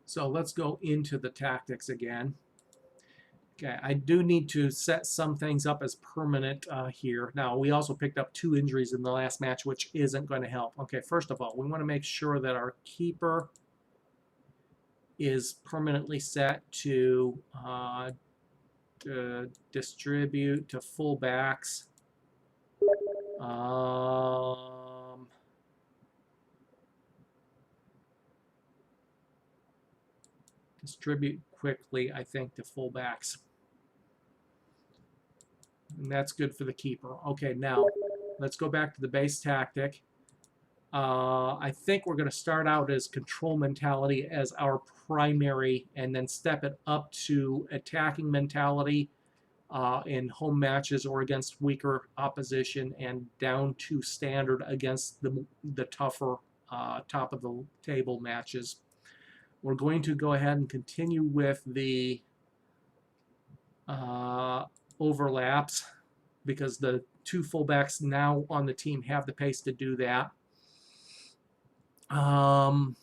So let's go into the tactics again. Okay, I do need to set some things up as permanent here. Now, we also picked up 2 injuries in the last match, which isn't going to help. Okay, first of all, we want to make sure that our keeper is permanently set to distribute to fullbacks. Distribute quickly, I think, to fullbacks. And that's good for the keeper. Okay, now let's go back to the base tactic. I think we're going to start out as control mentality as our primary and then step it up to attacking mentality in home matches or against weaker opposition and down to standard against the tougher top of the table matches. We're going to go ahead and continue with the overlaps because the 2 fullbacks now on the team have the pace to do that. And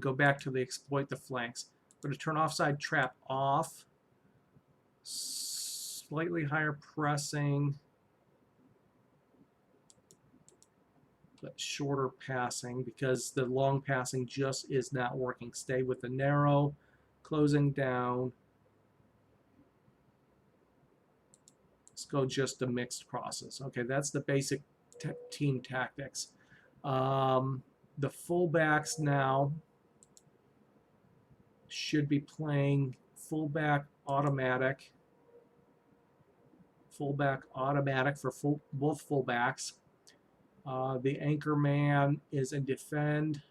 go back to the exploit the flanks. I'm going to turn offside trap off. Slightly higher pressing, but shorter passing because the long passing just is not working. Stay with the narrow, closing down. Let's go just a mixed crosses. Okay, that's the basic team tactics. The fullbacks now should be playing fullback automatic for both fullbacks. The anchor man is in defend,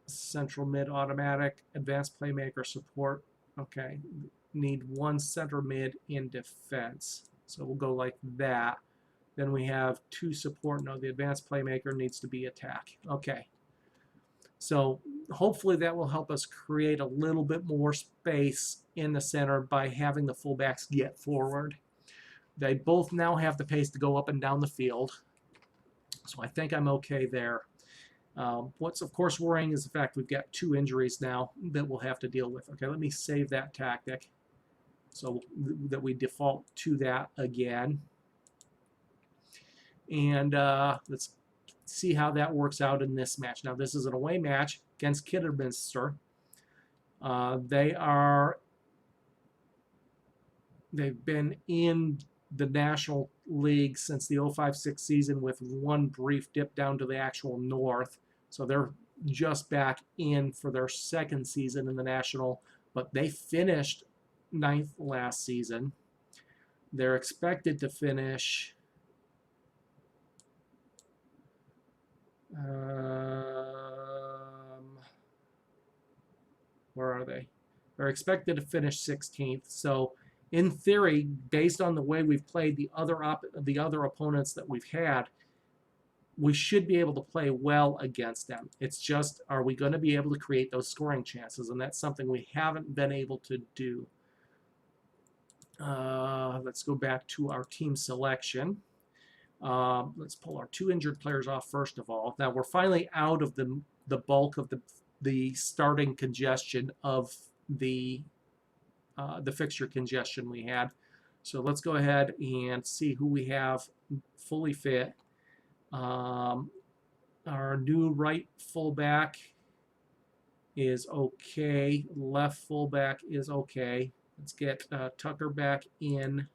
central mid automatic, advanced playmaker support. Okay, need 1 center mid in defense. So we'll go like that. Then we have 2 support. No, the advanced playmaker needs to be attack. Okay. So hopefully that will help us create a little bit more space in the center by having the fullbacks get forward. They both now have the pace to go up and down the field. So I think I'm okay there. What's of course worrying is the fact we've got 2 injuries now that we'll have to deal with. Okay, let me save that tactic so that we default to that again. And let's see how that works out in this match. Now this is an away match against Kidderminster. They've been in the National League since the 05-06 season with 1 brief dip down to the actual north. So they're just back in for their 2nd season in the National, but they finished 9th last season. They're expected to finish where are they? They're expected to finish 16th. So in theory, based on the way we've played the other opponents that we've had, we should be able to play well against them. It's just, are we going to be able to create those scoring chances? And that's something we haven't been able to do. Let's go back to our team selection. Let's pull our 2 injured players off first of all. Now we're finally out of the bulk of the starting congestion of the fixture congestion we had. So let's go ahead and see who we have fully fit. Our new right fullback is okay. Left fullback is okay. Let's get Tucker back in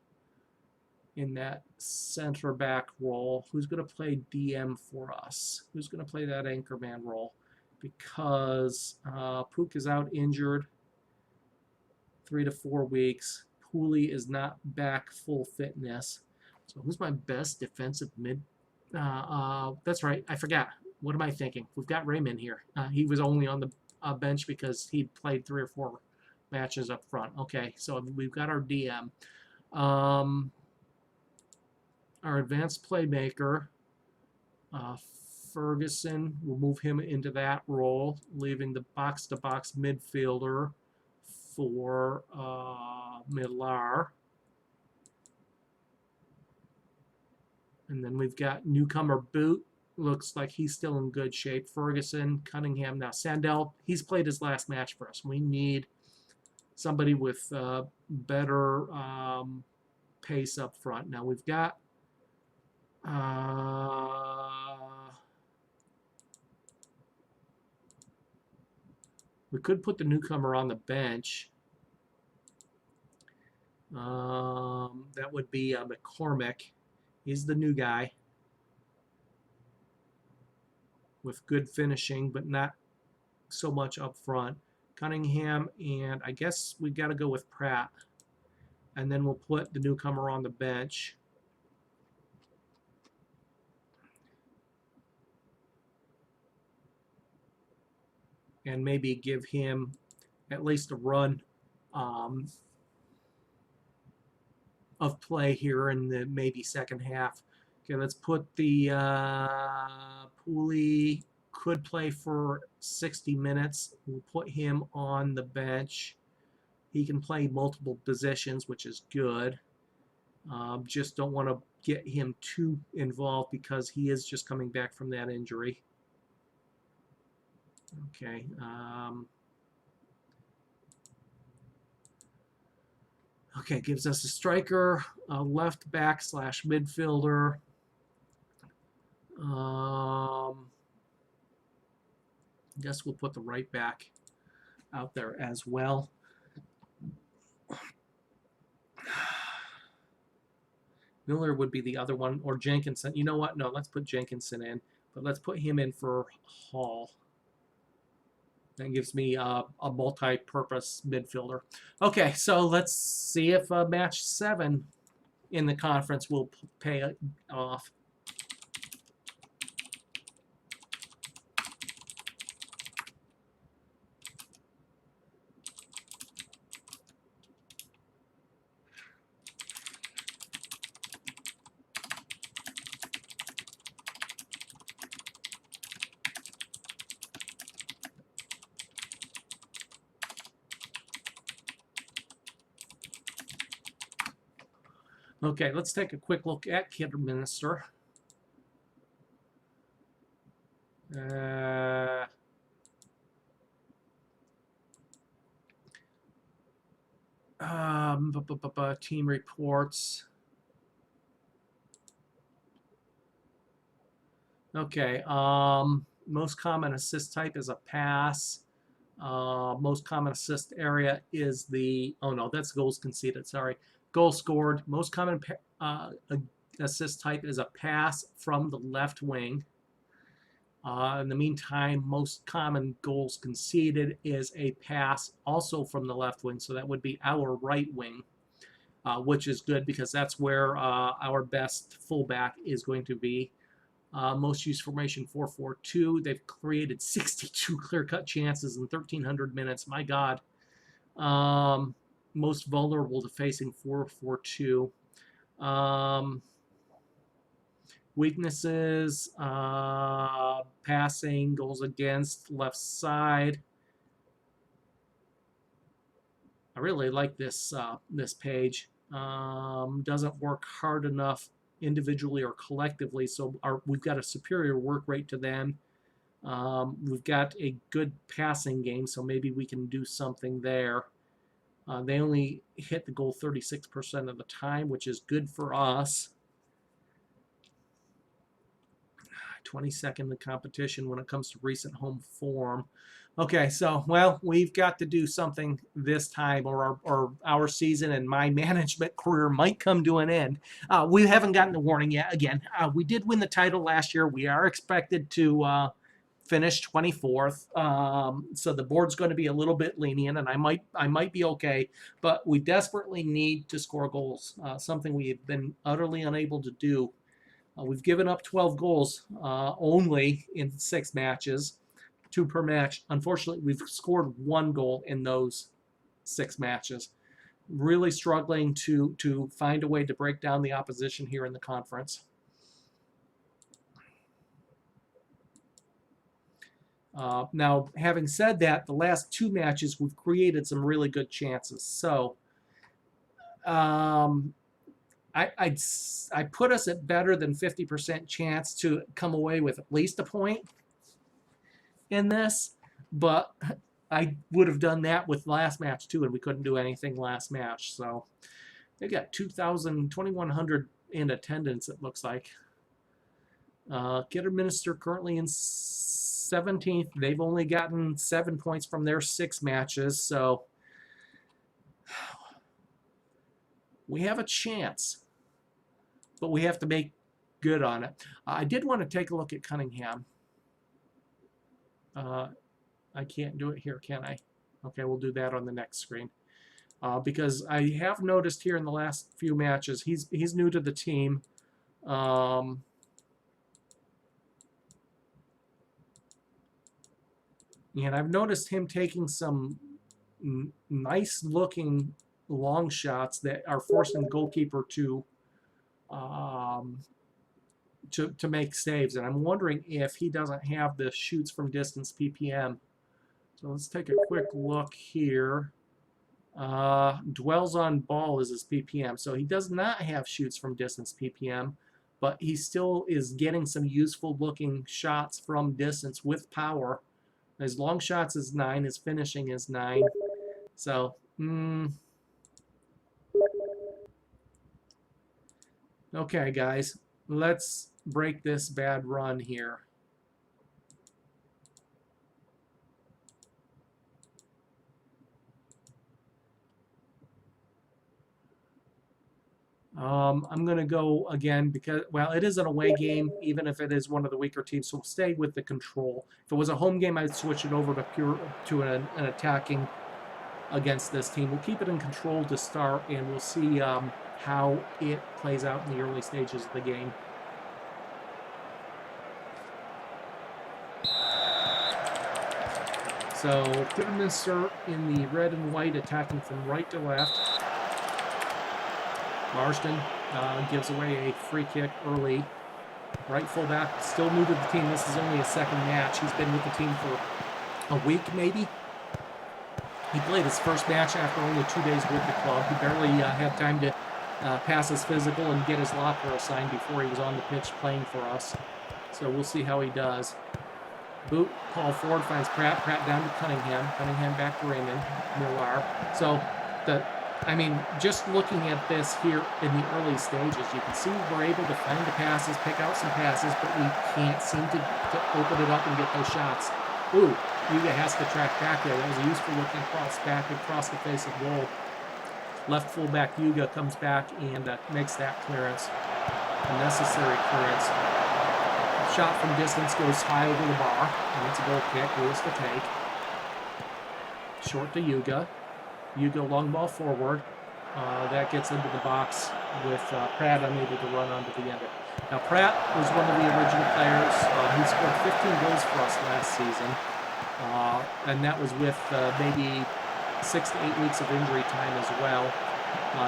that center back role. Who's going to play DM for us? Who's going to play that anchorman role? Because Pook is out injured 3 to 4 weeks. Pooley is not back full fitness. So who's my best defensive mid? That's right. I forgot. What am I thinking? We've got Raymond here. He was only on the bench because he played 3 or 4 matches up front. Okay, so we've got our DM. Our advanced playmaker, Ferguson, we'll move him into that role, leaving the box-to-box midfielder for Millar. And then we've got newcomer Boot. Looks like he's still in good shape. Ferguson, Cunningham. Now Sandell, he's played his last match for us. We need somebody with better pace up front. Now we've got we could put the newcomer on the bench. That would be McCormick. He's the new guy with good finishing, but not so much up front. Cunningham, and I guess we got to go with Pratt. And then we'll put the newcomer on the bench. And maybe give him at least a run of play here in the maybe second half. Okay, let's put the Pooley could play for 60 minutes. We'll put him on the bench. He can play multiple positions, which is good. Just don't want to get him too involved because he is just coming back from that injury. Okay. Okay, gives us a striker, a left back / midfielder. I guess we'll put the right back out there as well. Miller would be the other one, or Jenkinson. You know what? No, let's put Jenkinson in, but let's put him in for Hall. That gives me a multi-purpose midfielder. Okay, so let's see if match 7 in the conference will pay off. Okay, let's take a quick look at Kidderminster. Team reports. Okay, most common assist type is a pass. Most common assist area is the, oh no, that's goals conceded, sorry. Goal scored. Most common assist type is a pass from the left wing. In the meantime, most common goals conceded is a pass also from the left wing, so that would be our right wing, which is good because that's where our best fullback is going to be. Most used formation 4-4-2. They've created 62 clear-cut chances in 1,300 minutes. My God. Most vulnerable to facing 4-4-2. Weaknesses, passing, goals against, left side. I really like this this page. Doesn't work hard enough individually or collectively, so we've got a superior work rate to them. We've got a good passing game, so maybe we can do something there. They only hit the goal 36% of the time, which is good for us. 22nd in the competition when it comes to recent home form. Okay, so, well, we've got to do something this time, or our season and my management career might come to an end. We haven't gotten the warning yet. Again, we did win the title last year. We are expected to finish 24th, so the board's going to be a little bit lenient, and I might be okay, but we desperately need to score goals, something we have been utterly unable to do. We've given up 12 goals only in 6 matches, 2 per match. Unfortunately, we've scored 1 goal in those 6 matches. Really struggling to find a way to break down the opposition here in the conference. Now, having said that, the last 2 matches we've created some really good chances. So I put us at better than 50% chance to come away with at least a point in this, but I would have done that with last match too, and we couldn't do anything last match. So they got 2,100 in attendance, it looks like. Kidderminster currently in 17th. They've only gotten 7 points from their 6 matches, so we have a chance, but we have to make good on it. I did want to take a look at Cunningham. I can't do it here, can I? Okay, we'll do that on the next screen. Because I have noticed here in the last few matches, he's new to the team. And I've noticed him taking some nice-looking long shots that are forcing the goalkeeper to make saves. And I'm wondering if he doesn't have the shoots from distance PPM. So let's take a quick look here. Dwells on ball is his PPM. So he does not have shoots from distance PPM, but he still is getting some useful looking shots from distance with power. His long shots is 9, his finishing is 9. So, okay, guys, let's break this bad run here. I'm going to go again because, well, it is an away game, even if it is one of the weaker teams, so we'll stay with the control. If it was a home game, I'd switch it over to an attacking against this team. We'll keep it in control to start, and we'll see how it plays out in the early stages of the game. So, Kidderminster in the red and white, attacking from right to left. Marsden gives away a free kick early. Right fullback, still new to the team. This is only his 2nd match. He's been with the team for a week, maybe. He played his first match after only 2 days with the club. He barely had time to pass his physical and get his locker assigned before he was on the pitch playing for us. So we'll see how he does. Boot, Paul Ford finds Pratt. Pratt down to Cunningham. Cunningham back to Raymond. Millar. So just looking at this here in the early stages, you can see we're able to find the passes, pick out some passes, but we can't seem to open it up and get those shots. Ooh, Yuga has to track back there. That was a useful looking cross back across the face of goal. Left fullback Yuga comes back and makes that clearance, a necessary clearance. Shot from distance goes high over the bar, and it's a goal kick. Lewis to take. Short to Yuga. Yuga long ball forward. That gets into the box with Pratt unable to run onto the end of it. Now Pratt was one of the original players. He scored 15 goals for us last season. And that was with maybe 6 to 8 weeks of injury time as well.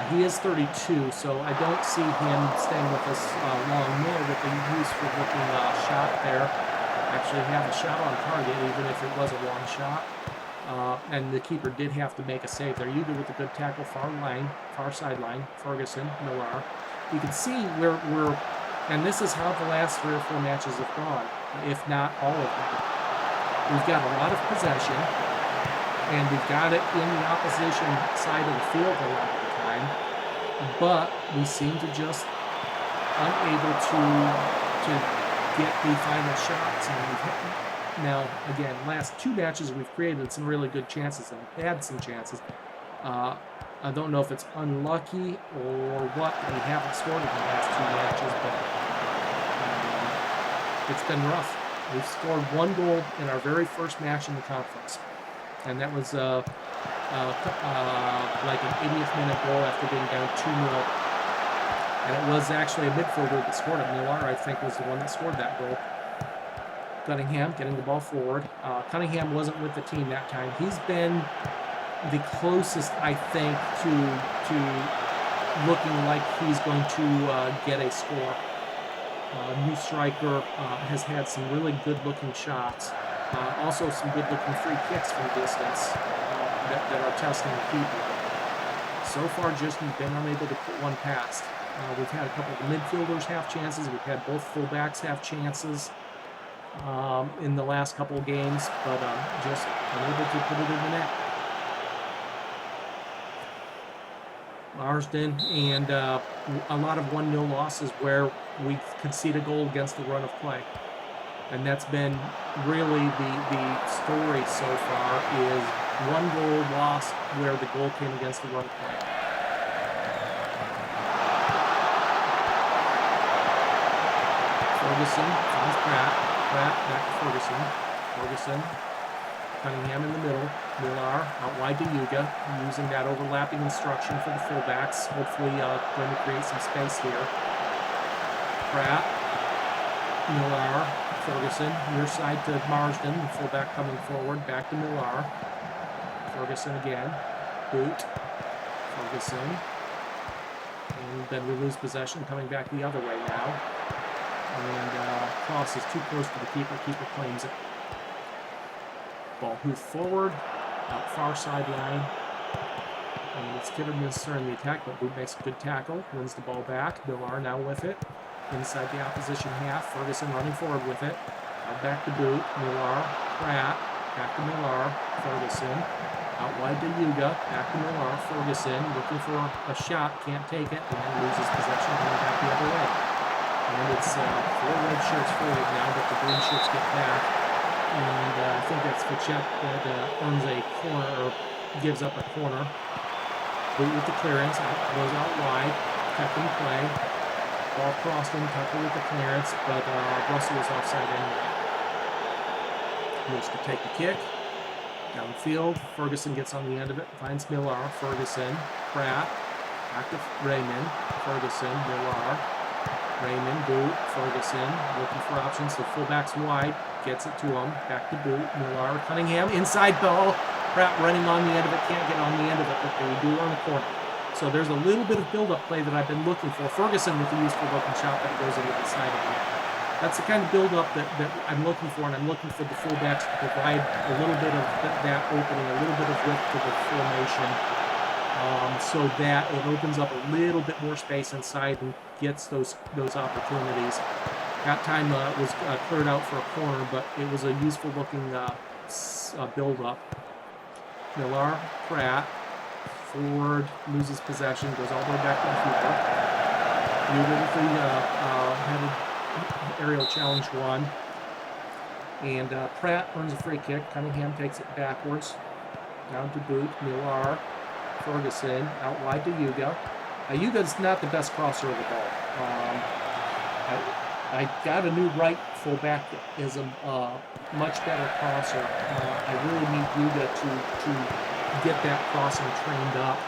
He is 32, so I don't see him staying with us long more with a useful looking shot there. Actually have a shot on target, even if it was a long shot. And the keeper did have to make a save there. Yuga with a good tackle, far sideline. Ferguson, Millar. You can see where we're, and this is how the last 3 or 4 matches have gone, if not all of them. We've got a lot of possession, and we've got it in the opposition side of the field a lot of the time, but we seem to just unable to get the final shots. And now, again, last 2 matches we've created some really good chances and had some chances. I don't know if it's unlucky or what that we haven't scored in the last 2 matches, but it's been rough. We've scored 1 goal in our very first match in the conference, and that was like an 80th minute goal after being down 2-0. And it was actually a midfielder that scored it. Millar, I think, was the one that scored that goal. Cunningham getting the ball forward. Cunningham wasn't with the team that time. He's been the closest, I think, to looking like he's going to get a score. New striker has had some really good-looking shots. Also some good-looking free kicks from distance that are testing the keeper. So far, just been unable to put one past. We've had a couple of the midfielders have chances. We've had both fullbacks have chances in the last couple of games, but just unable to put it in the net. Marsden, and a lot of 1-0 losses where we concede a goal against the run of play. And that's been really the story so far, is 1 goal lost where the goal came against the run of play. Ferguson finds Pratt. Pratt back to Ferguson. Ferguson. Cunningham in the middle. Millar out wide to Yuga, using that overlapping instruction for the fullbacks. Hopefully going to create some space here. Pratt. Millar. Ferguson. Near side to Marsden. The fullback coming forward. Back to Millar. Ferguson again. Boot. Ferguson. And then we lose possession, coming back the other way now. And cross is too close to the keeper. Keeper claims it. Ball hoofed forward, out far sideline. And it's Kidderminster in the attack, but Boot makes a good tackle, wins the ball back. Millar now with it, inside the opposition half. Ferguson running forward with it. Out back to Boot. Millar, Pratt, back to Millar. Ferguson, out wide to Yuga, back to Millar. Ferguson looking for a shot, can't take it, and then loses possession, coming back the other way. And it's 4 red shirts forward now, but the green shirts get back. And I think that's Fitchett that earns a corner, or gives up a corner. Boot with the clearance, goes out wide, kept in play. Ball crossed in, Tucker with the clearance, but Russell was offside anyway. Moves to take the kick. Downfield, Ferguson gets on the end of it, finds Millar. Ferguson, Pratt, back to Raymond. Ferguson, Millar. Raymond, Boot, Ferguson, looking for options. The fullback's wide, gets it to him. Back to Boot, Millar, Cunningham, inside ball. Pratt running on the end of it, can't get on the end of it, but they do on the corner. So there's a little bit of build-up play that I've been looking for. Ferguson with a useful looking shot that goes into the side of the net. That's the kind of build-up that I'm looking for, and I'm looking for the fullbacks to provide a little bit of that opening, a little bit of width to the formation. So that it opens up a little bit more space inside and gets those opportunities. That time was cleared out for a corner, but it was a useful looking build-up. Millar, Pratt, forward, loses possession, goes all the way back to the keeper. Yuga with the headed aerial challenge won. And Pratt earns a free kick. Cunningham takes it backwards. Down to Boot, Millar. Ferguson out wide to Yuga. Yuga's not the best crosser of the ball. I got a new right fullback that is a much better crosser. I really need Yuga to get that crossing trained up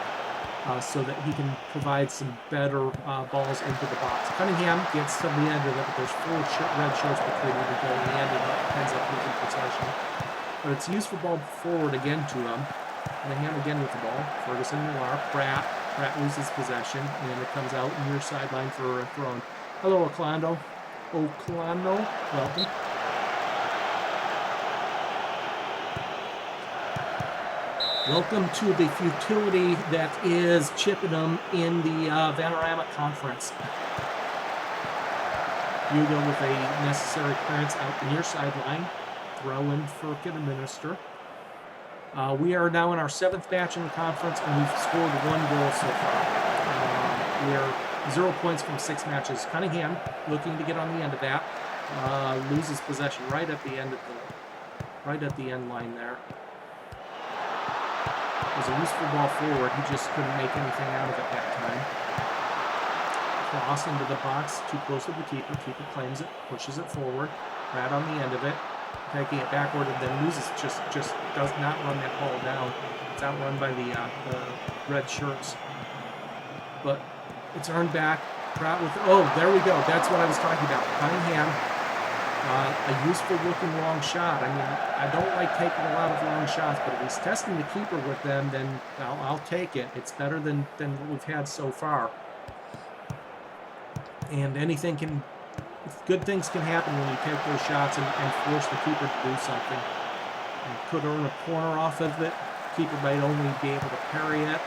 so that he can provide some better balls into the box. Cunningham gets to the end of it, but there's 4 red shirts between him and the end, and it ends up losing possession. But it's a useful ball forward again to him. Cunningham again with the ball. Ferguson, Millar, Pratt. Pratt loses possession, and it comes out near sideline for a throw. Hello, Oclando. Welcome. Welcome to the futility that is Chippenham in the Vanarama Conference. Yuga with a necessary clearance out the near sideline. Throw in for Kidderminster. We are now in our 7th match in the conference, and we've scored 1 goal so far. We are 0 points from 6 matches. Cunningham looking to get on the end of that. Loses possession right at the end line there. It was a useful ball forward. He just couldn't make anything out of it that time. Cross into the box, too close to the keeper. Keeper claims it, pushes it forward. Right on the end of it. Taking it backward and then loses, just does not run that ball down. It's outrun by the red shirts. But it's earned back. Pratt with, oh, there we go. That's what I was talking about. Cunningham, a useful looking long shot. I mean, I don't like taking a lot of long shots, but if he's testing the keeper with them, then I'll take it. It's better than what we've had so far. And anything good things can happen when you take those shots and force the keeper to do something. And could earn a corner off of it. Keeper might only be able to parry it.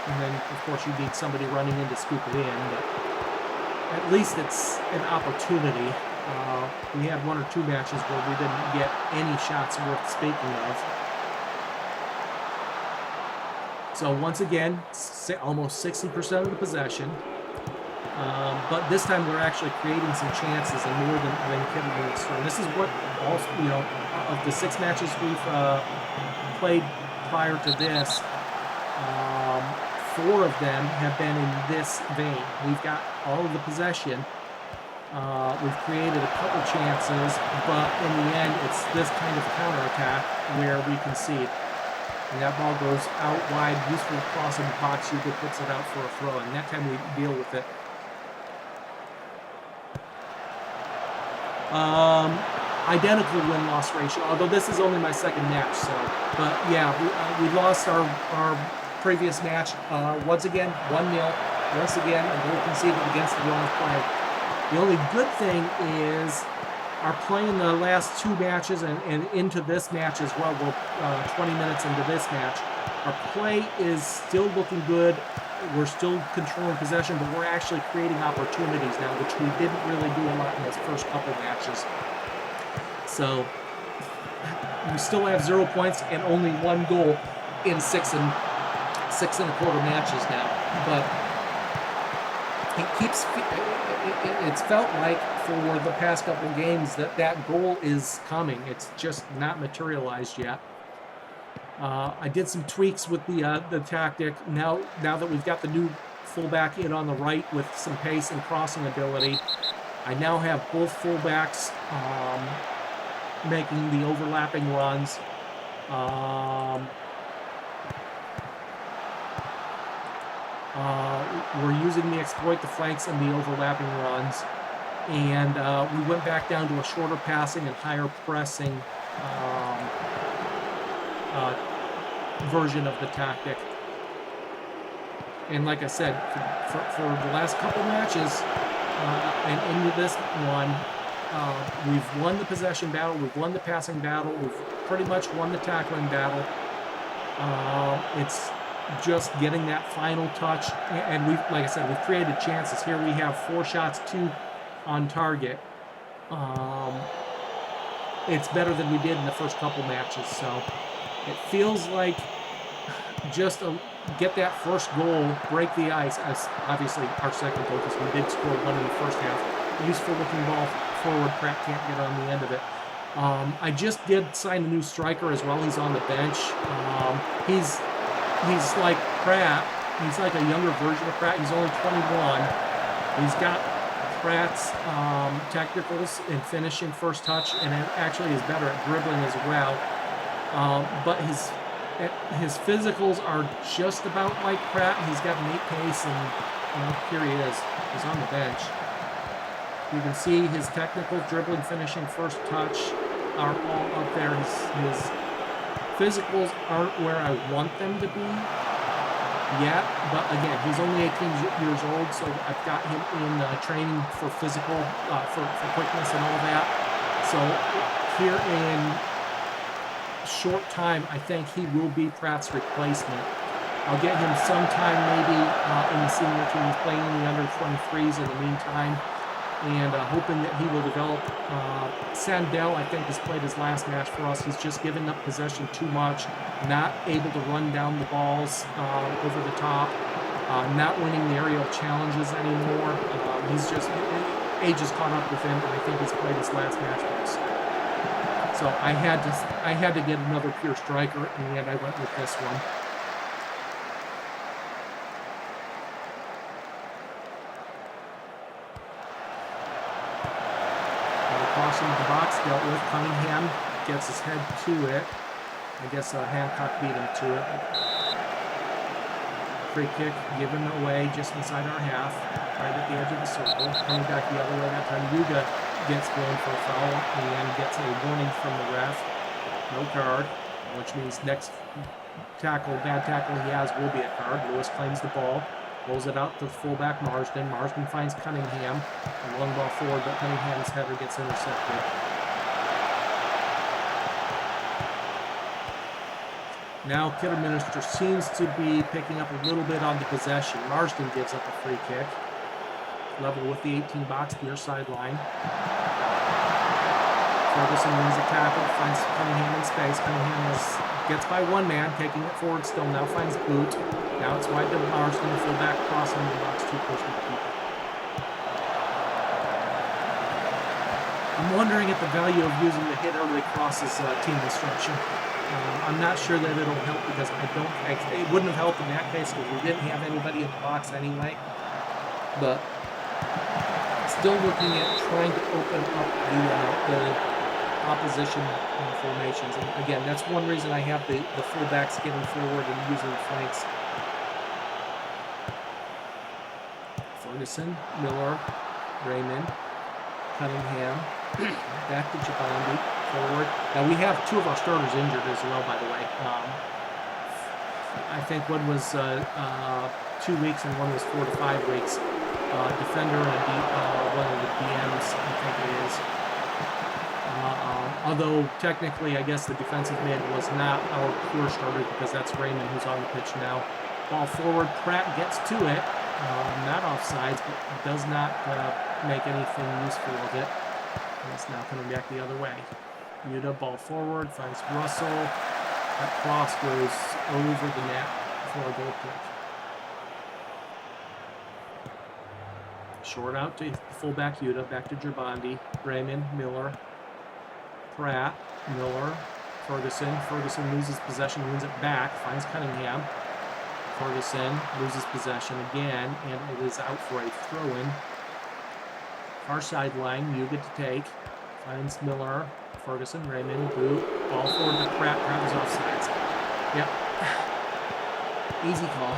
And then, of course, you need somebody running in to scoop it in. But at least it's an opportunity. We had 1 or 2 matches where we didn't get any shots worth speaking of. So once again, almost 60% of the possession. But this time we're actually creating some chances and more than Chippenham was. This is what, also, you know, of the 6 matches we've played prior to this, 4 of them have been in this vein. We've got all of the possession. We've created a couple chances, but in the end, it's this kind of counterattack where we concede. And that ball goes out wide, useful cross in the box. Hugo puts it out for a throw, and that time we deal with it. Identical win-loss ratio, although this is only my 2nd match. So, but yeah, we lost our previous match once again, 1-0. Once again, a goal conceded against the wrong play. The only good thing is our play in the last 2 matches and into this match as well. We're 20 minutes into this match. Our play is still looking good. We're still controlling possession, but we're actually creating opportunities now, which we didn't really do a lot in those first couple matches. So we still have 0 points and only 1 goal in 6 1/4 matches now. But it's felt like for the past couple of games that goal is coming. It's just not materialized yet. I did some tweaks with the tactic. Now that we've got the new fullback in on the right with some pace and crossing ability, I now have both fullbacks making the overlapping runs. We're using the exploit the flanks and the overlapping runs. And we went back down to a shorter passing and higher pressing version of the tactic. And like I said, for the last couple matches and into this one, we've won the possession battle, we've won the passing battle, we've pretty much won the tackling battle. It's just getting that final touch, and like I said, we've created chances. Here we have 4 shots, 2 on target. It's better than we did in the first couple matches, so it feels like just get that first goal, break the ice, as obviously our second goal, because we did score 1 in the first half. Useful looking ball forward, Pratt can't get on the end of it. I just did sign a new striker as well. He's on the bench. He's like Pratt. He's like a younger version of Pratt. He's only 21. He's got Pratt's technicals in finishing, first touch, and actually is better at dribbling as well. But his physicals are just about like Pratt. He's got neat pace, and here he is. He's on the bench. You can see his technical, dribbling, finishing, first touch are all up there. His physicals aren't where I want them to be yet, but again, he's only 18 years old, so I've got him in training for physical, for quickness and all that. So here in short time, I think he will be Pratt's replacement. I'll get him sometime maybe in the senior team. He's playing in the under-23s in the meantime, and hoping that he will develop. Sandell, I think, has played his last match for us. He's just giving up possession too much, not able to run down the balls over the top, not winning the aerial challenges anymore. He's just, age has caught up with him, and I think he's played his last match for us. So I had to get another pure striker, and I went with this one. Crossing the box, dealt with. Cunningham gets his head to it. I guess Hancock beat him to it. Free kick given away just inside our half, right at the edge of the circle. Coming back the other way that time, Yuga gets blown for a foul and gets a warning from the ref. No card, which means next tackle, bad tackle he has will be a card. Lewis claims the ball. Pulls it out to the fullback Marsden. Marsden finds Cunningham. A long ball forward, but Cunningham's header gets intercepted. Now Kidderminster seems to be picking up a little bit on the possession. Marsden gives up a free kick. Level with the 18 box near sideline. Ferguson wins the tackle, finds Cunningham in space. Cunningham gets by one man, taking it forward still. Now finds Boot. Now it's wide to Marsden, fullback crossing the box, too close to the keeper. I'm wondering at the value of using the hit early crosses team instruction. I'm not sure that it'll help because it wouldn't have helped in that case because we didn't have anybody in the box anyway. But still looking at trying to open up the opposition formations. And again, that's one reason I have the fullbacks getting forward and using the flanks. Ferguson, Miller, Raymond, Cunningham, back to Chippenham, forward. Now we have two of our starters injured as well, by the way. I think one was 2 weeks and one was 4 to 5 weeks. Defender and one of the DMs, I think it is. Although technically, I guess the defensive mid was not our pure starter because that's Raymond who's on the pitch now. Ball forward, Pratt gets to it. Not offsides, but does not make anything useful of it. And it's now coming back the other way. Yuta, ball forward, finds Russell. That cross goes over the net for a goal kick. Short out to fullback Yuta, back to Gerbandi. Raymond, Miller, Pratt, Miller, Ferguson. Ferguson loses possession, wins it back, finds Cunningham. Ferguson loses possession again, and it is out for a throw-in. Far sideline, Yuga to take. Finds Miller, Ferguson, Raymond, Boot. Ball forward to Pratt. Pratt was offsides. Yep. Easy call.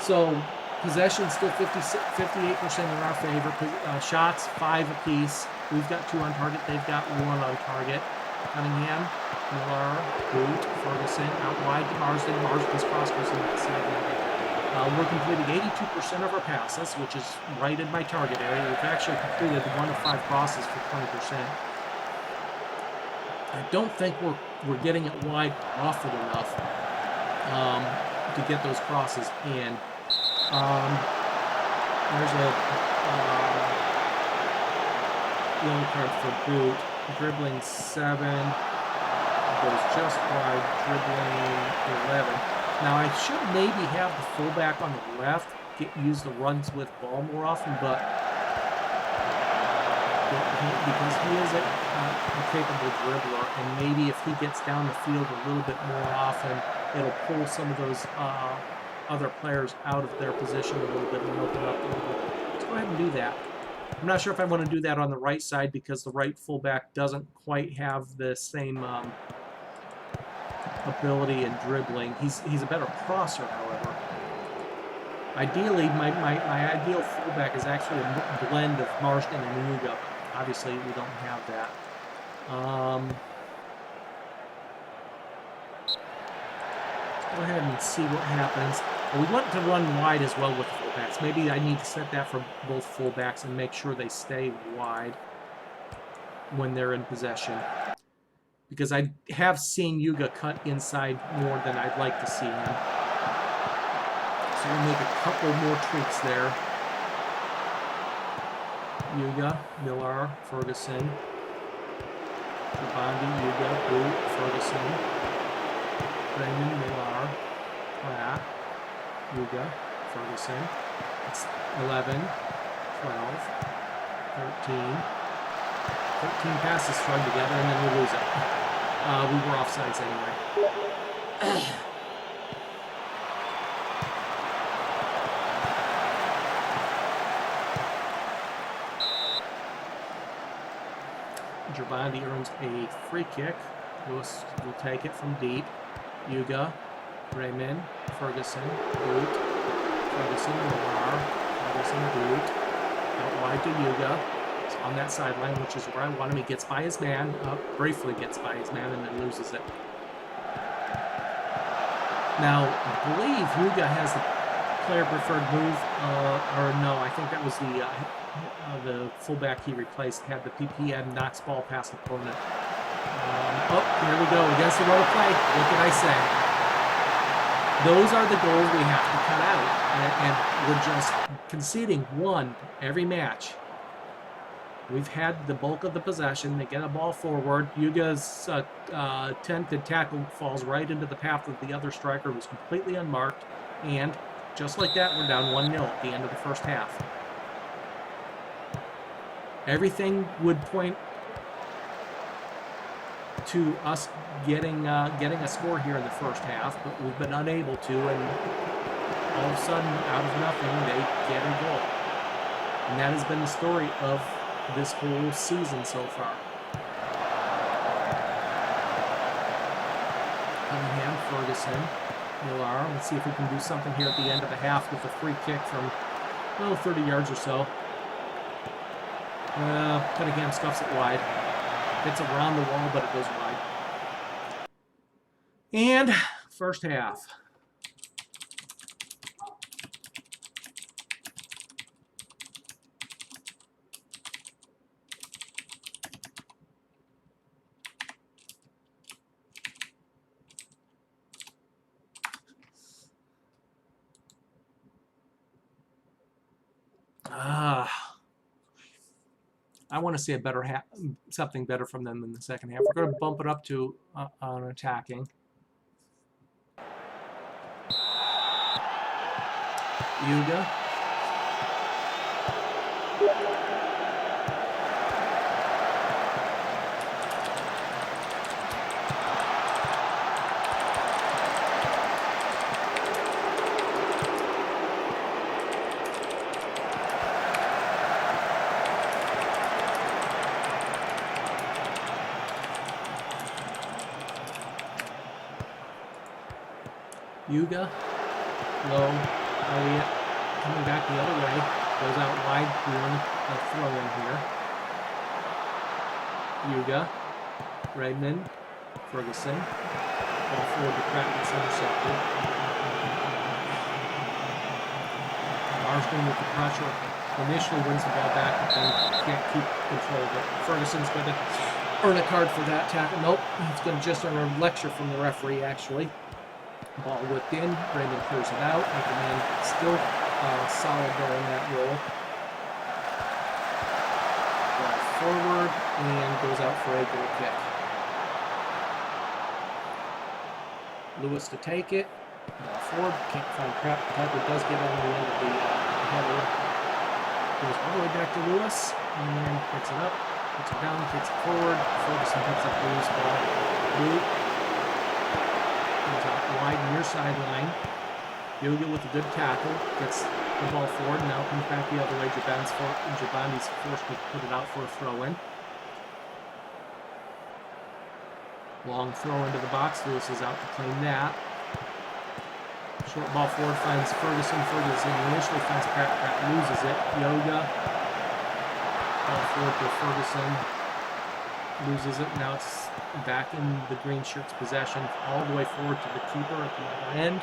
So possession still 58% in our favor. Shots 5 apiece. We've got 2 on target. They've got 1 on target. Cunningham, Miller, Boot, Ferguson, out wide to Marsden. Marsden's cross goes in the sideline. We're completing 82% of our passes, which is right in my target area. We've actually completed 1 of 5 crosses for 20%. I don't think we're getting it wide often enough to get those crosses in. There's a yellow card for Boot. Dribbling 7, goes just wide, dribbling 11. Now I should maybe have the fullback on the left use the runs with ball more often, but because he is a capable dribbler, and maybe if he gets down the field a little bit more often, it'll pull some of those other players out of their position a little bit and open up a little bit. Let's go ahead and do that. I'm not sure if I want to do that on the right side because the right fullback doesn't quite have the same ability in dribbling. He's a better crosser, however. Ideally, my ideal fullback is actually a blend of Marsden and Yuga. Obviously, we don't have that. Let's go ahead and see what happens. We want to run wide as well with fullbacks. Maybe I need to set that for both fullbacks and make sure they stay wide when they're in possession. Because I have seen Yuga cut inside more than I'd like to see him. So we'll make a couple more tweaks there. Yuga, Miller, Ferguson. Gerbandi, Yuga, Boot, Ferguson. Raymond, Miller, Pratt. Yuga, Ferguson. It's 11, 12, 13. 13 passes strung together, and then we lose it. We were offsides anyway. Gerbandi earns a free kick. Lewis will take it from deep. Yuga, Raymond, Ferguson, Boot, Ferguson, Miller, Ferguson, Boot, out wide to Yuga. It's on that sideline, which is where I want him. He gets by his man, briefly gets by his man, and then loses it. Now, I believe Yuga has the player preferred move, or no, I think that was the fullback he replaced had the PPN knocks ball past opponent. Oh, here we go against the run of play. What did I say? Those are the goals we have to cut out, and we're just conceding one every match. We've had the bulk of the possession. They get a ball forward. Yuga's attempted tackle falls right into the path of the other striker, who's completely unmarked. And just like that, we're down 1-0 at the end of the first half. Everything would point to us getting a score here in the first half, but we've been unable to, and all of a sudden, out of nothing, they get a goal. And that has been the story of this whole season so far. Cunningham, Ferguson, Millar. Let's see if we can do something here at the end of the half with a free kick from 30 yards or so. Cunningham stuffs it wide. It's around the wall, but it goes wide. And first half. I want to see a better something better from them in the second half. We're going to bump it up to on attacking. Yuga. Yuga, low, Elliott, coming back the other way, goes out wide, doing a throw in here. Yuga, Redmond, Ferguson, ball forward to Pratt, gets intercepted. Marsden with the pressure, initially wins the ball back, but then can't keep control of it. Ferguson's going to earn a card for that tackle. Nope, he's going to just earn a lecture from the referee, actually. Ball whipped in, Brandon clears it out, and the man still solid there in that roll. Ball forward, and goes out for a goal kick. Lewis to take it, ball forward, can't find Pratt. Piper does get on the end of the header. Goes all the way back to Lewis, and picks it up, puts it down, takes it forward. Ferguson picks up the loose ball. Comes out wide near sideline. Yuga with a good tackle. Gets the ball forward. Now comes back the other way. Jabandi's forced to put it out for a throw-in. Long throw into the box. Lewis is out to claim that. Short ball forward finds Ferguson. Ferguson initially finds Pratt. Pratt loses it. Yuga. Ball forward to Ferguson. Loses it. Now it's back in the green shirt's possession, all the way forward to the keeper at the other end.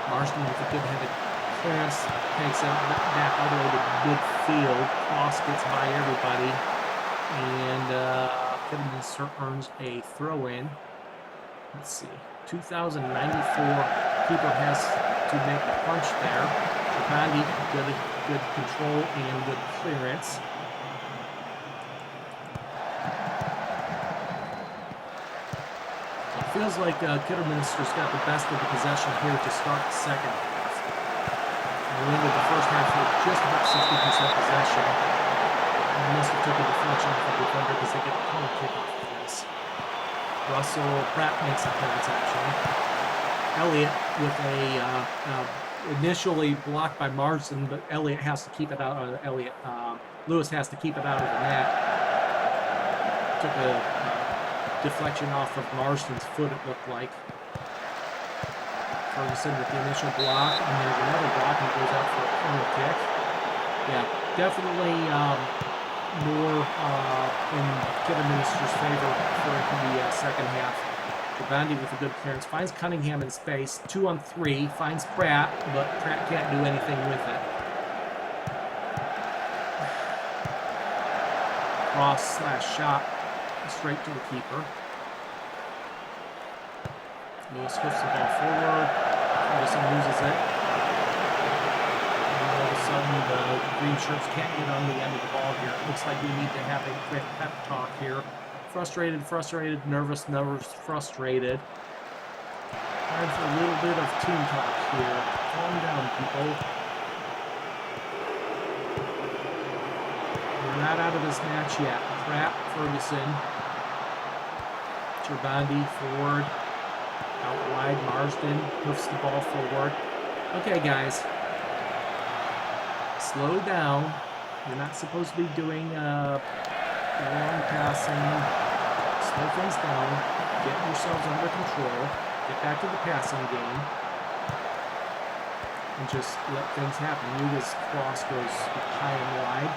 Marsden with a good-headed clearance takes it back all the way to midfield. Cross gets by everybody, and Kidderminster earns a throw-in. Let's see, 2,094. Keeper has to make the punch there. Japandi, good control and good clearance. Feels like Kidderminster's got the best of the possession here to start the second half. We ended the first half with just about 60% possession. And they must have took a deflection off the defender because they get a corner kickoff for this. Russell Pratt makes a pass actually. Elliott with a initially blocked by Marsden, but Elliott has to keep it out. Lewis has to keep it out of the net. Took a deflection off of Marsden's foot, it looked like. Ferguson with the initial block, and there's another block, and it goes out for a corner kick. Yeah, definitely more in Kidderminster's favor for the second half. Chippenham with a good clearance. Finds Cunningham in space. 2-on-3. Finds Pratt, but Pratt can't do anything with it. Cross/shot straight to the keeper. Lewis hoofs the ball forward. Ferguson loses it. And all of a sudden, the green shirts can't get on the end of the ball here. It looks like we need to have a quick pep talk here. Frustrated, nervous, frustrated. Time for a little bit of team talk here. Calm down, people. We're not out of this match yet. Pratt, Ferguson. Chippenham forward. Out wide, Marsden hoofs the ball forward. Okay, guys. Slow down. You're not supposed to be doing long passing. Slow things down. Get yourselves under control. Get back to the passing game. And just let things happen. Yuga's cross goes high and wide.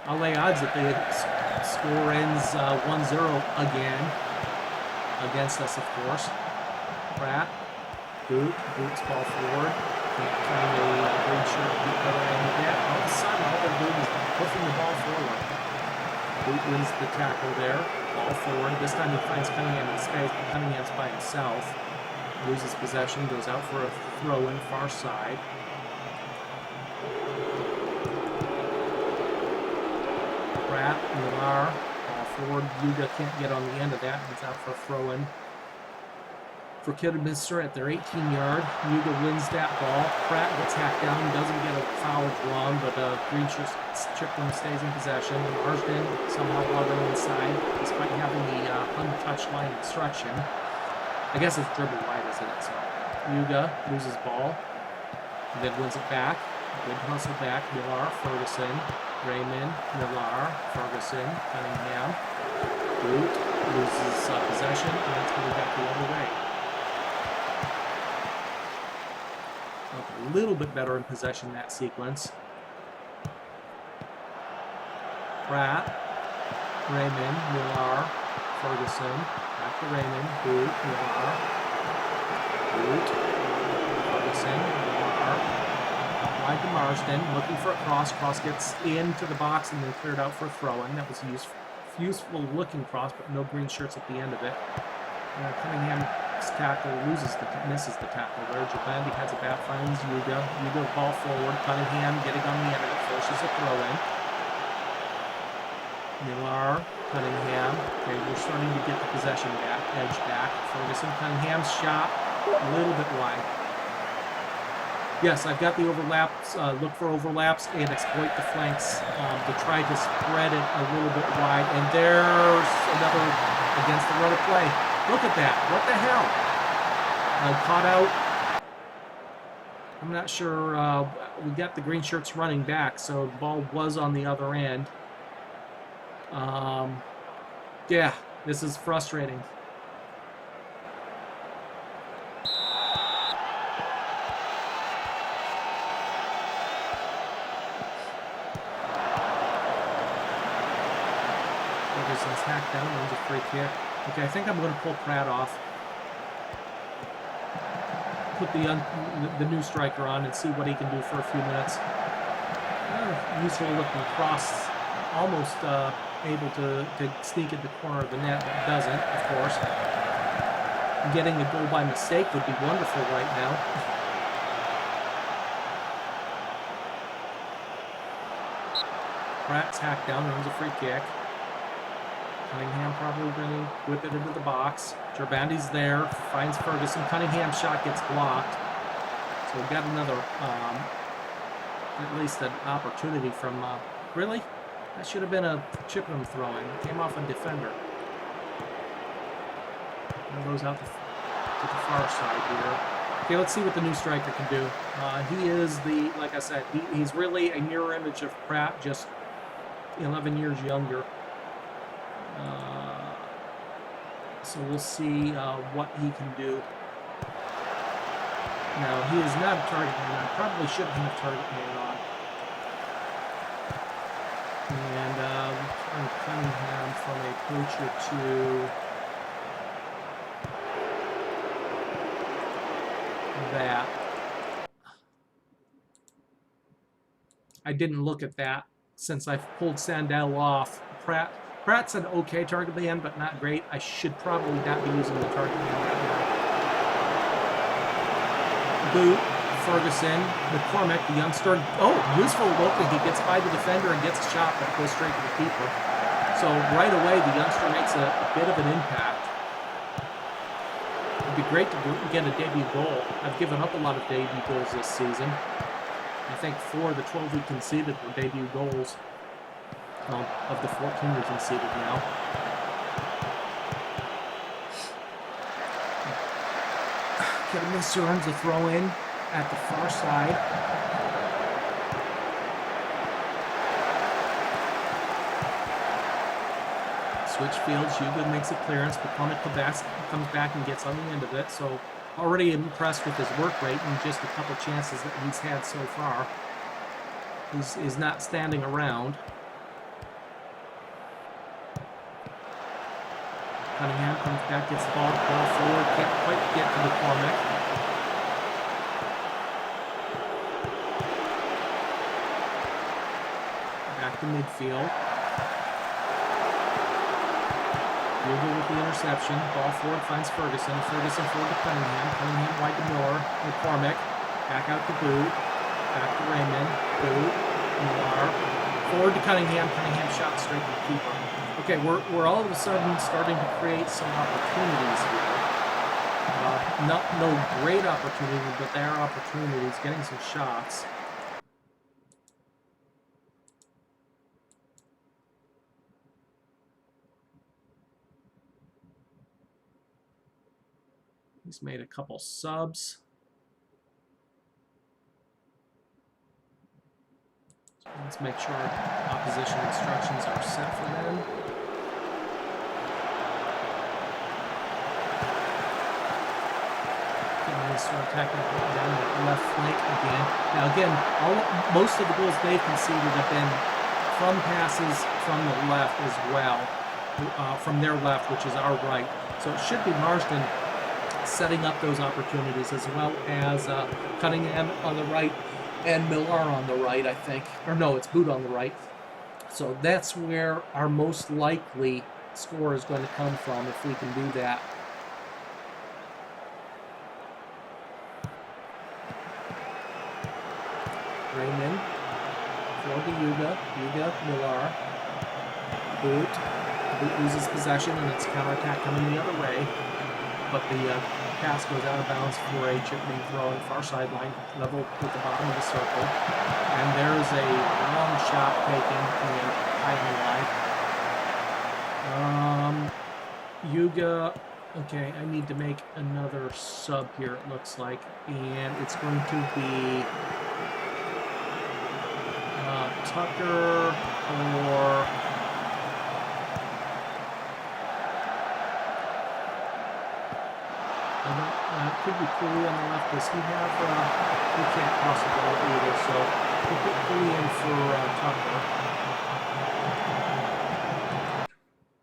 I'll lay odds that the score ends 1-0 again. Against us, of course. Pratt. Boots ball forward. Can't find a green shirt to beat the other end of that. All of a sudden, all they're doing is pushing the ball forward. Boot wins the tackle there. Ball forward. This time he finds Cunningham in space, but Cunningham's by himself. Loses possession, goes out for a throw-in, far side. Pratt, Millar, ball forward. Yuga can't get on the end of that. He's out for a throw-in. For Kidderminster at their 18-yard. Yuga wins that ball. Pratt gets hacked down. Doesn't get a foul drawn, but green shirt Chippenham stays in possession. Marsden somehow lugging inside, despite having the untouched line obstruction. I guess it's dribble wide, isn't it? So Yuga loses ball, then wins it back. Good hustle back. Millar, Ferguson, Raymond, Millar, Ferguson, Cunningham. Boot loses possession, and that's going back the other way. A little bit better in possession that sequence. Pratt, Raymond, Millar, Ferguson, back to Raymond, Boot, Millar, Boot, Ferguson, Millar, out wide to Marsden, looking for a cross. Cross gets into the box and then cleared out for a throw-in. That was a useful looking cross, but no green shirts at the end of it. Cunningham's tackle misses the tackle there. Chippenham has a bat, finds Yuga. Yuga ball forward. Cunningham getting on the end of it, forces a throw-in. Millar, Cunningham. Okay, we're starting to get the possession back, edge back. Ferguson, Cunningham's shot a little bit wide. Yes, I've got the overlaps. Look for overlaps and exploit the flanks to try to spread it a little bit wide. And there's another against the run of play. Look at that. What the hell? Caught out. I'm not sure. We got the green shirts running back, so the ball was on the other end. Yeah, this is frustrating. Ferguson's hacked down, wins a free kick. Okay, I think I'm going to pull Pratt off. Put the new striker on and see what he can do for a few minutes. Useful looking cross, almost able to sneak at the corner of the net, but doesn't, of course. Getting a goal by mistake would be wonderful right now. Pratt's hacked down, wins a free kick. Cunningham probably going to whip it into the box. Gerbandi's there, finds Ferguson. Cunningham's shot gets blocked. So we've got another, at least an opportunity from, really? That should have been a Chippenham throw-in. It came off a defender. And goes out to the far side here. Okay, let's see what the new striker can do. He is like I said, he's really a mirror image of Pratt, just 11 years younger. So we'll see what he can do. Now, he is not a target man. I probably shouldn't have target man on. And Cunningham from a poacher to that. I didn't look at that since I've pulled Sandell off. Pratt's an okay target man, but not great. I should probably not be using the target man right now. Boot, Ferguson, McCormick, the youngster. Oh, useful look, and he gets by the defender and gets a shot that goes straight to the keeper. So right away, the youngster makes a bit of an impact. It'd be great to get a debut goal. I've given up a lot of debut goals this season. I think 4 of the 12 we conceded were debut goals. Of the 14 we conceded now. Kidderminster earns a throw in at the far side. Switch fields, Hugo makes a clearance, but Comet comes back and gets on the end of it. So already impressed with his work rate and just a couple chances that he's had so far. He's not standing around. Cunningham comes back, gets the ball forward, can't quite get to McCormick. Back to midfield. Hugo with the interception. Ball forward finds Ferguson. Ferguson forward to Cunningham. Cunningham wide to Miller. McCormick. Back out to Boot. Back to Raymond. Boot. Miller. Forward to Cunningham. Cunningham shot straight to the keeper. Okay, we're all of a sudden starting to create some opportunities here. No great opportunity, but there are opportunities. Getting some shots. He's made a couple subs. So let's make sure opposition instructions are set for them. Start attacking down the left flank again. Now again, most of the goals they've conceded have been from passes from the left as well, from their left, which is our right. So it should be Marsden setting up those opportunities, as well as Cunningham on the right and Miller on the right, I think. Or no, it's Boot on the right. So that's where our most likely score is going to come from if we can do that. Raymond, forward to Yuga, Miller, Boot loses possession and it's counterattack coming the other way, but the pass goes out of bounds for a Chippenham throw on the far sideline, level with the bottom of the circle, and there's a long shot taken and high line. Yuga, okay, I need to make another sub here, it looks like, and it's going to be Tucker or could be Cooley on the left. Does he have? He can't cross the ball either, so we'll put Cooley in for Tucker.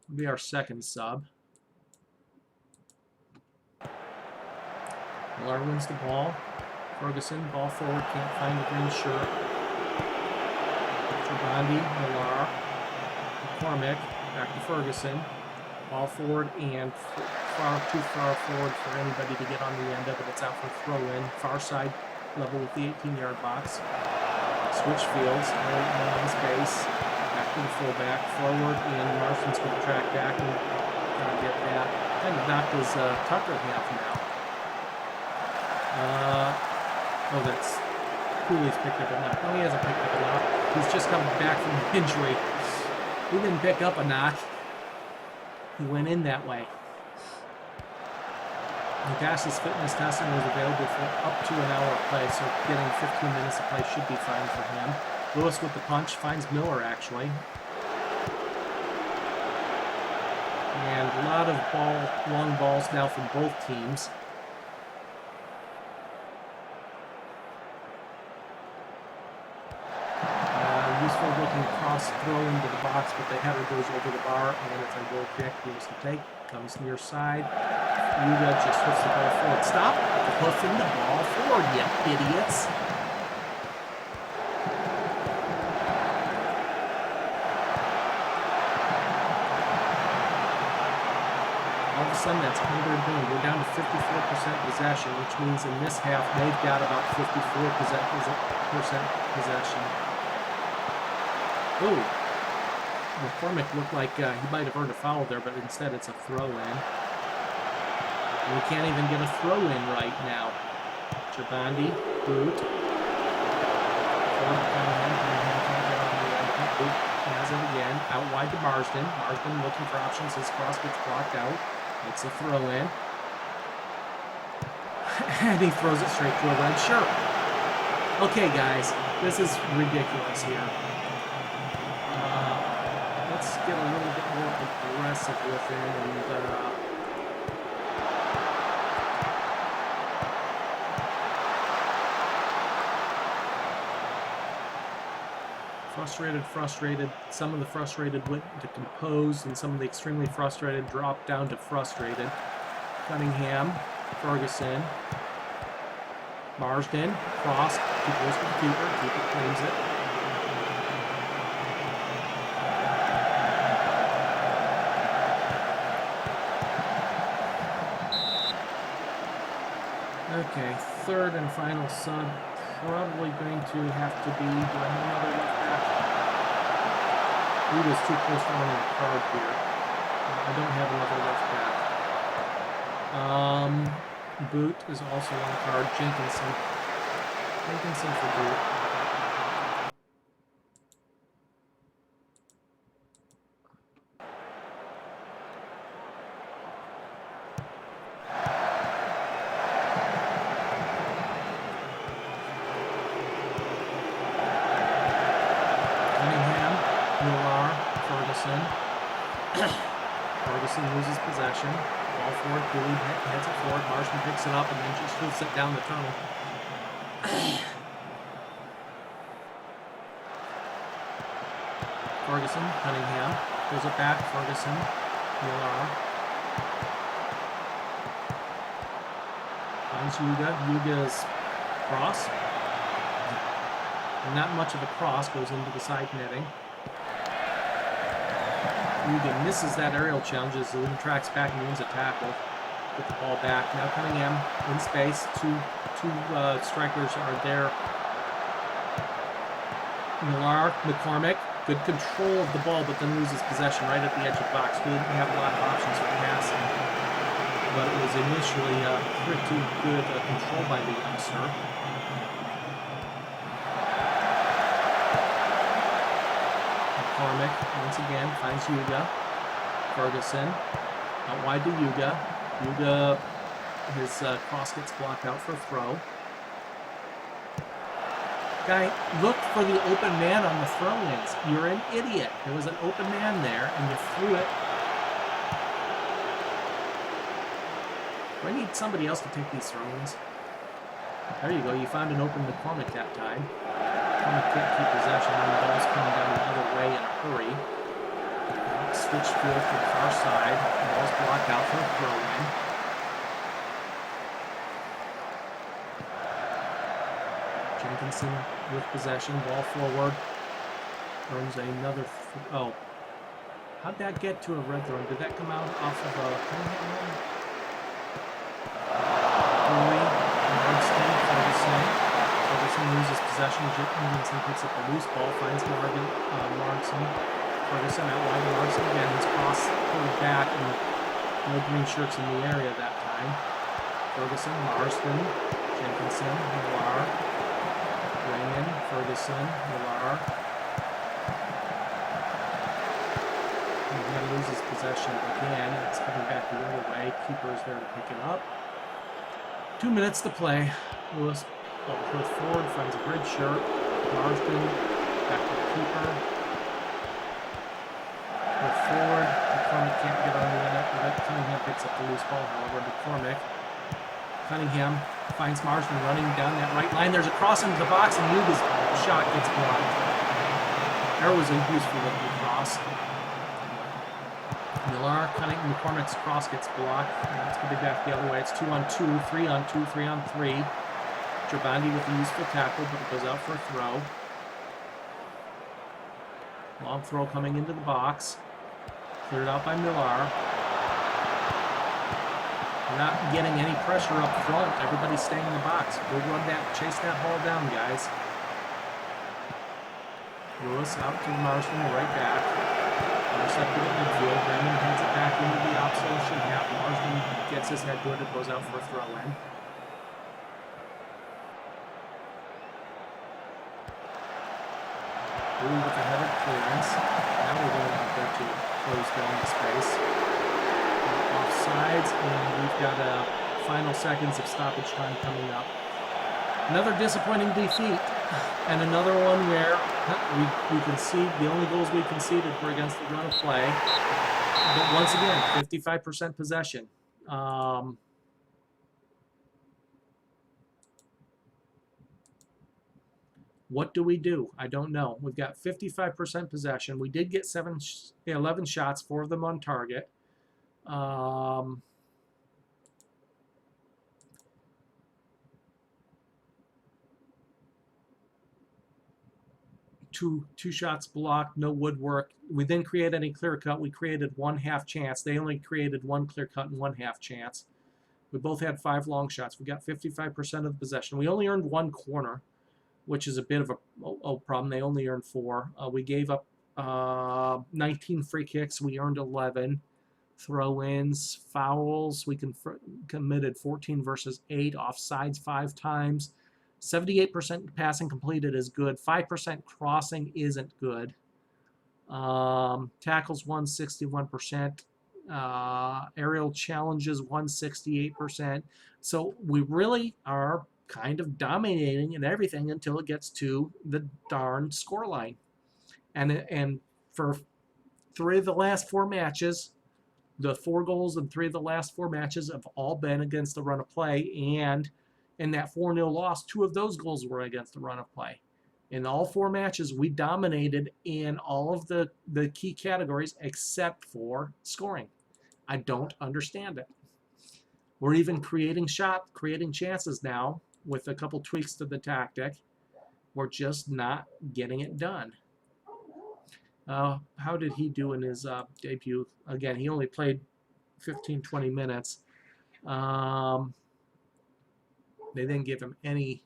Will be our second sub. Miller wins the ball. Ferguson, ball forward, can't find the green shirt. Gandhi, Millar, McCormick, back to Ferguson, ball forward and too far forward for anybody to get on the end of it. It's out for throw-in, far side, level with the 18-yard box. Switch fields, right on his base, back to the fullback, forward, and Marston's going to track back and get that. Kind of knocked his Tucker half now. Oh, that's Cooley's picked up a knock. No, he hasn't picked up a knock. He's just coming back from the injury. He didn't pick up a knock. He went in that way. Nagash's fitness testing was available for up to an hour of play, so getting 15 minutes of play should be fine for him. Lewis with the punch finds Miller, actually. And a lot of long balls now from both teams. Useful look attacking cross throw into the box, but the header goes over the bar, and it's a goal kick. Here's the take. Comes near side. Yuga just hoofs the ball forward. Stop hoofing the ball forward, you idiots. All of a sudden, that's under a boom. We're down to 54% possession, which means in this half, they've got about 54% possession. Oh, McCormick looked like he might have earned a foul there, but instead it's a throw-in. We can't even get a throw-in right now. Chabandi, boot. Boot has it again. Out wide to Marsden. Marsden looking for options. His cross gets blocked out. It's a throw-in. And he throws it straight to a red shirt. Okay, guys. This is ridiculous here. Let's get a little bit more aggressive with it and frustrated. Some of the frustrated went to composed, and some of the extremely frustrated dropped down to frustrated. Cunningham, Ferguson, Marsden, cross, keeper goes to the keeper. Keeper claims it. Okay, third and final sub. Probably going to have to be, do I have another left back? Uda's too close to running a card here. I don't have another left back. Boot is also on card. Jenkinson for Boot. Ferguson loses possession. Ball forward. Cooley heads it forward. Marsden picks it up and then just shoots it down the tunnel. Ferguson, Cunningham. Pulls it back. Ferguson. Millar. Finds Yuga. Yuga's cross. And not much of a cross. Goes into the side netting. Yuga misses that aerial challenge as Loon tracks back and wins a tackle. Get the ball back. Now Cunningham in space. Two strikers are there. Millar, McCormick, good control of the ball, but then loses possession right at the edge of the box. We didn't have a lot of options for passing, but it was initially pretty good control by the youngster. McCormick, once again, finds Yuga. Ferguson, out wide to Yuga. Yuga, his cross gets blocked out for a throw. Guy, look for the open man on the throw-ins. You're an idiot. There was an open man there, and you threw it. Do I need somebody else to take these throw-ins? There you go. You found an open McCormick that time. McCormick can't keep possession, and the ball's coming down the other way in a hurry. Switch field to the far side. The ball's blocked out for a throw-in. Jenkinson with possession. Ball forward. Earns another. Oh. How'd that get to a red zone? Did that come out off of a. Ferguson loses possession. Jenkinson picks up the loose ball. Finds Markson. Ferguson out wide. Markson again. His cross pulled back, and no green shirts in the area that time. Ferguson, Marsden, Jenkinson, Millar, Raymond, Ferguson, Millar. And again loses possession again. It's coming back the other way. Keeper is there to pick it up. 2 minutes to play. Lewis goes forward, finds a red shirt. Marsden back to the keeper. Forward. McCormick can't get on the net. Cunningham picks up the loose ball, however. McCormick. Cunningham finds Marsden running down that right line. There's a cross into the box, and Yuga's shot gets blocked. There was a useful little cross. Millar cutting McCormick's cross gets blocked. And it's going to be back the other way. It's 2-on-2, 3-on-2, 3-on-3. Trabandi with a useful tackle, but it goes out for a throw. Long throw coming into the box. Cleared out by Millar. We're not getting any pressure up front. Everybody's staying in the box. We'll run that, chase that ball down, guys. Lewis out to Marsden, right back. Intercepted at midfield. Raymond hands it back into the opposition half. Marsden gets his head to it. It goes out for a throw in. Blue with a headed clearance. Now we're going out there to close down the space. Offsides, and we've got final seconds of stoppage time coming up. Another disappointing defeat, and another one where we concede. The only goals we conceded were against the run of play. But once again, 55% possession. What do we do? I don't know. We've got 55% possession. We did get 11 shots, 4 of them on target. Two shots blocked, no woodwork. We didn't create any clear cut. We created 1 half chance. They only created 1 clear cut and 1 half chance. We both had 5 long shots. We got 55% of the possession. We only earned 1 corner, which is a bit of a problem. They only earned 4. We gave up 19 free kicks. We earned 11. Throw-ins, fouls. We committed 14 versus 8. Offsides 5 times. 78% passing completed is good. 5% crossing isn't good. Tackles 161%. Aerial challenges 168%. So we really are kind of dominating in everything until it gets to the darn scoreline. And for 3 of the last 4 matches, the 4 goals in 3 of the last 4 matches have all been against the run of play, and in that 4-0 loss, 2 of those goals were against the run of play. In all 4 matches, we dominated in all of the key categories except for scoring. I don't understand it. We're even creating chances now with a couple tweaks to the tactic. We're just not getting it done. How did he do in his debut? Again, he only played 15-20 minutes. They didn't give him any